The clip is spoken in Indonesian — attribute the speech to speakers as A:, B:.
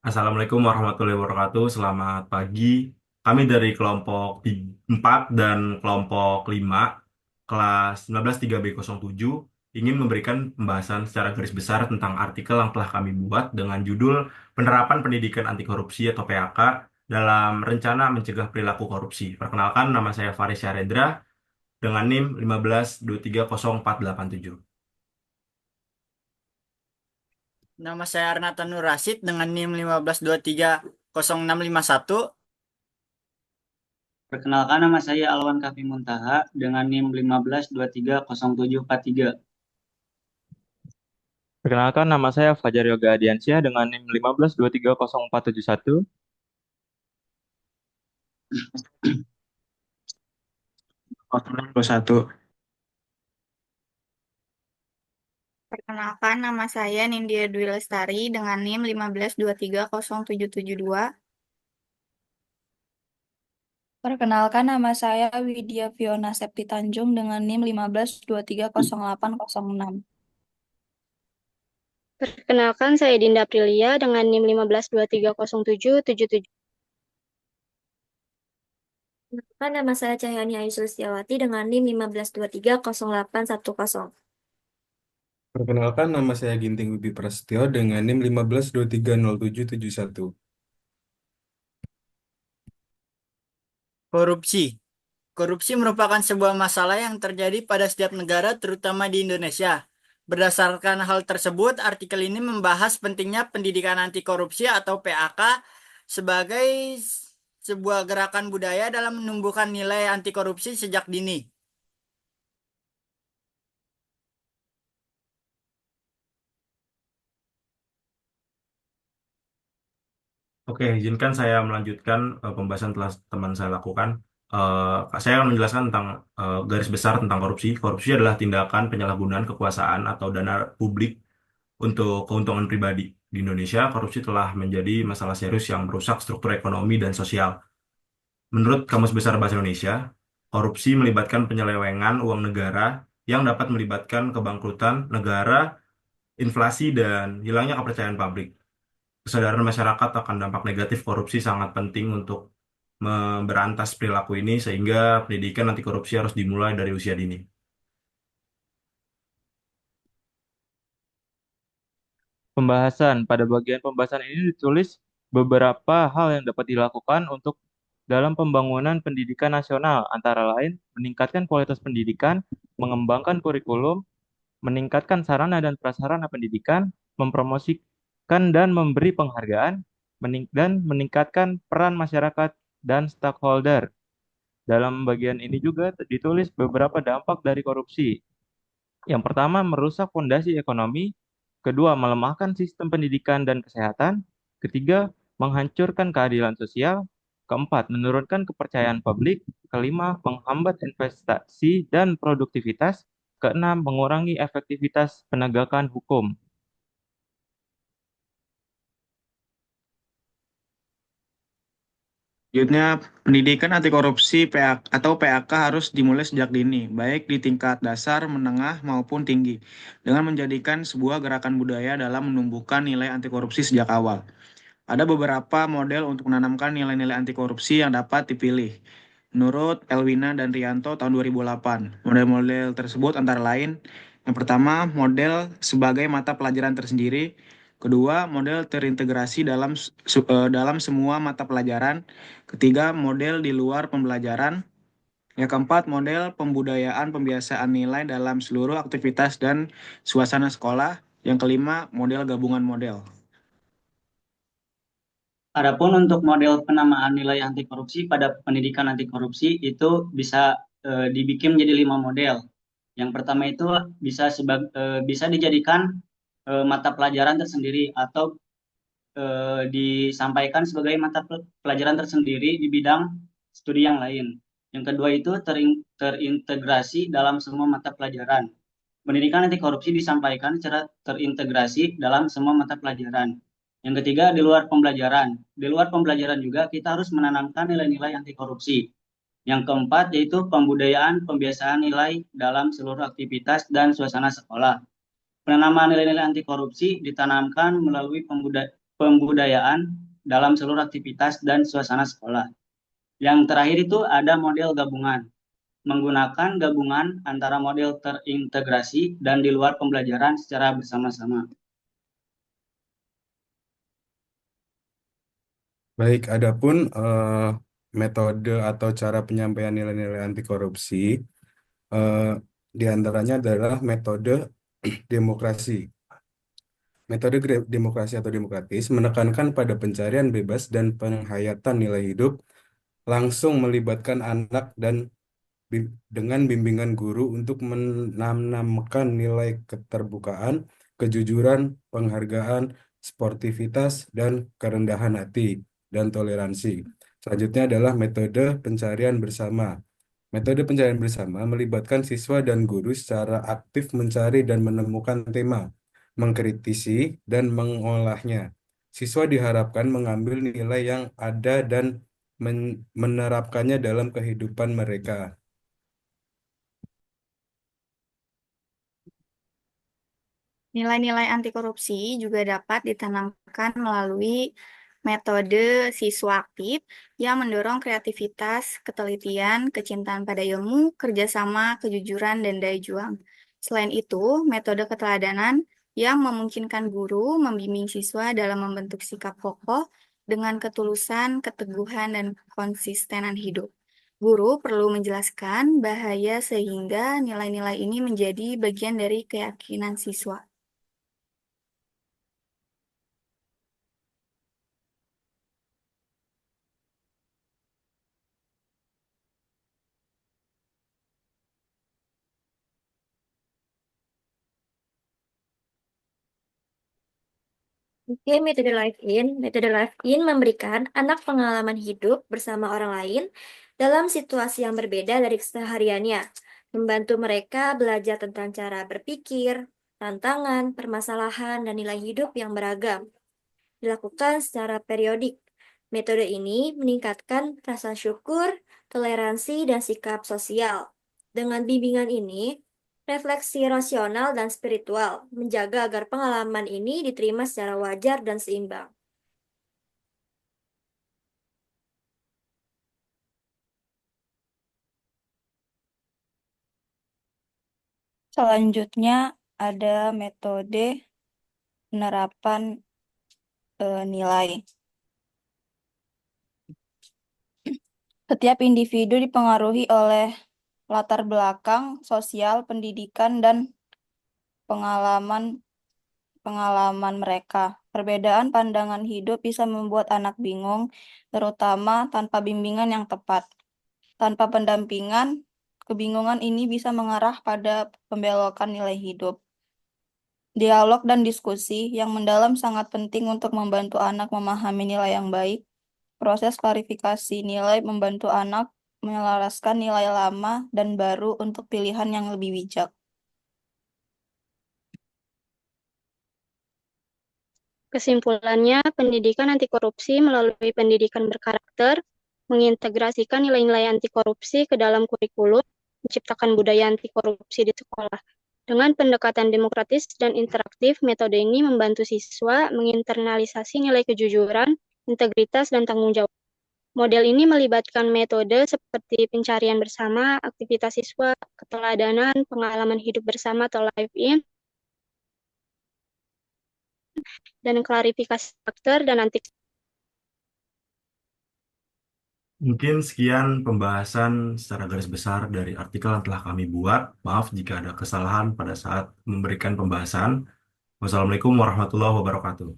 A: Assalamualaikum warahmatullahi wabarakatuh. Selamat pagi. Kami dari kelompok 4 dan kelompok 5, kelas 19 3B07, ingin memberikan pembahasan secara garis besar tentang artikel yang telah kami buat dengan judul Penerapan Pendidikan Anti Korupsi atau PAK dalam Rencana Mencegah Perilaku Korupsi. Perkenalkan, nama saya Faris Syaredra dengan NIM 15230487.
B: Nama saya Arnata Nur Rasid dengan NIM 15230651.
C: Perkenalkan, nama saya Alwan Kafi Muntaha dengan NIM 15230743.
D: Perkenalkan, nama saya Fajar Yoga Adiansyah dengan NIM 15230471.
E: Perkenalkan, nama saya Nindya Dwi Lestari dengan NIM 15230772.
F: Perkenalkan, nama saya Widya Fiona Septi Tanjung dengan NIM 15230806.
G: Perkenalkan, saya Dinda Aprilia dengan NIM 15230777.
H: Perkenalkan, nama saya Cahyani Aisyul Setiawati dengan NIM 15230810.
I: Perkenalkan, nama saya Ginting Wibi Prasetyo dengan NIM 15230771.
B: Korupsi. Korupsi merupakan sebuah masalah yang terjadi pada setiap negara, terutama di Indonesia. Berdasarkan hal tersebut, artikel ini membahas pentingnya pendidikan anti korupsi atau PAK sebagai sebuah gerakan budaya dalam menumbuhkan nilai anti korupsi sejak dini.
A: Oke, izinkan saya melanjutkan pembahasan telah teman saya lakukan. Saya akan menjelaskan tentang garis besar tentang korupsi. Korupsi adalah tindakan penyalahgunaan kekuasaan atau dana publik untuk keuntungan pribadi. Di Indonesia, korupsi telah menjadi masalah serius yang merusak struktur ekonomi dan sosial. Menurut Kamus Besar Bahasa Indonesia, korupsi melibatkan penyelewengan uang negara yang dapat melibatkan kebangkrutan negara, inflasi, dan hilangnya kepercayaan publik. Kesadaran masyarakat akan dampak negatif korupsi sangat penting untuk memberantas perilaku ini, sehingga pendidikan anti korupsi harus dimulai dari usia dini.
D: Pada bagian pembahasan ini ditulis beberapa hal yang dapat dilakukan untuk dalam pembangunan pendidikan nasional, antara lain meningkatkan kualitas pendidikan, mengembangkan kurikulum, meningkatkan sarana dan prasarana pendidikan, mempromosikan dan memberi penghargaan, dan meningkatkan peran masyarakat dan stakeholder. Dalam bagian ini juga ditulis beberapa dampak dari korupsi. Yang pertama, merusak fondasi ekonomi. Kedua, melemahkan sistem pendidikan dan kesehatan. Ketiga, menghancurkan keadilan sosial. Keempat, menurunkan kepercayaan publik. Kelima, menghambat investasi dan produktivitas. Keenam, mengurangi efektivitas penegakan hukum.
C: Selanjutnya, pendidikan anti korupsi atau PAK harus dimulai sejak dini, baik di tingkat dasar, menengah, maupun tinggi, dengan menjadikan sebuah gerakan budaya dalam menumbuhkan nilai anti korupsi sejak awal. Ada beberapa model untuk menanamkan nilai-nilai anti korupsi yang dapat dipilih. Menurut Elwina dan Rianto tahun 2008, model-model tersebut antara lain: yang pertama, model sebagai mata pelajaran tersendiri. Kedua, model terintegrasi dalam semua mata pelajaran. Ketiga, model di luar pembelajaran. Yang keempat, model pembudayaan pembiasaan nilai dalam seluruh aktivitas dan suasana sekolah. Yang kelima, model gabungan model. Adapun untuk model penamaan nilai anti korupsi pada pendidikan anti korupsi itu bisa dibikin menjadi 5 model. Yang pertama itu bisa dijadikan mata pelajaran tersendiri atau disampaikan sebagai mata pelajaran tersendiri di bidang studi yang lain. Yang kedua itu terintegrasi dalam semua mata pelajaran. Pendidikan anti korupsi disampaikan secara terintegrasi dalam semua mata pelajaran. Yang ketiga, di luar pembelajaran. Di luar pembelajaran juga kita harus menanamkan nilai-nilai anti korupsi. Yang keempat yaitu pembudayaan pembiasaan nilai dalam seluruh aktivitas dan suasana sekolah. Penanaman nilai-nilai anti korupsi ditanamkan melalui
J: pembudayaan dalam seluruh aktivitas dan suasana sekolah. Yang terakhir itu ada model gabungan, menggunakan gabungan antara model terintegrasi dan di luar pembelajaran secara bersama-sama.
I: Baik, adapun metode atau cara penyampaian nilai-nilai anti korupsi, eh, di antaranya adalah metode demokrasi. Metode demokrasi atau demokratis menekankan pada pencarian bebas dan penghayatan nilai hidup, langsung melibatkan anak dan dengan bimbingan guru untuk menanamkan nilai keterbukaan, kejujuran, penghargaan, sportivitas, dan kerendahan hati dan toleransi. Selanjutnya adalah metode pencarian bersama. Metode pencarian bersama melibatkan siswa dan guru secara aktif mencari dan menemukan tema, mengkritisi, dan mengolahnya. Siswa diharapkan mengambil nilai yang ada dan menerapkannya dalam kehidupan mereka.
E: Nilai-nilai anti korupsi juga dapat ditanamkan melalui metode siswa aktif yang mendorong kreativitas, ketelitian, kecintaan pada ilmu, kerjasama, kejujuran, dan daya juang. Selain itu, metode keteladanan yang memungkinkan guru membimbing siswa dalam membentuk sikap kokoh dengan ketulusan, keteguhan, dan konsistenan hidup. Guru perlu menjelaskan bahaya sehingga nilai-nilai ini menjadi bagian dari keyakinan siswa.
H: Oke, metode Life In. Metode Life In memberikan anak pengalaman hidup bersama orang lain dalam situasi yang berbeda dari kesehariannya, membantu mereka belajar tentang cara berpikir, tantangan, permasalahan, dan nilai hidup yang beragam. Dilakukan secara periodik. Metode ini meningkatkan rasa syukur, toleransi, dan sikap sosial. Dengan bimbingan ini, refleksi rasional dan spiritual menjaga agar pengalaman ini diterima secara wajar dan seimbang.
F: Selanjutnya ada metode penerapan nilai. Setiap individu dipengaruhi oleh latar belakang sosial, pendidikan, dan pengalaman mereka. Perbedaan pandangan hidup bisa membuat anak bingung, terutama tanpa bimbingan yang tepat. Tanpa pendampingan, kebingungan ini bisa mengarah pada pembelokan nilai hidup. Dialog dan diskusi yang mendalam sangat penting untuk membantu anak memahami nilai yang baik. Proses klarifikasi nilai membantu anak menyelaraskan nilai lama dan baru untuk pilihan yang lebih bijak.
G: Kesimpulannya, pendidikan anti korupsi melalui pendidikan berkarakter, mengintegrasikan nilai-nilai anti korupsi ke dalam kurikulum, menciptakan budaya anti korupsi di sekolah. Dengan pendekatan demokratis dan interaktif, metode ini membantu siswa menginternalisasi nilai kejujuran, integritas, dan tanggung jawab. Model ini melibatkan metode seperti pencarian bersama, aktivitas siswa, keteladanan, pengalaman hidup bersama atau live in, dan klarifikasi faktor dan anti.
A: Mungkin sekian pembahasan secara garis besar dari artikel yang telah kami buat. Maaf jika ada kesalahan pada saat memberikan pembahasan. Wassalamualaikum warahmatullahi wabarakatuh.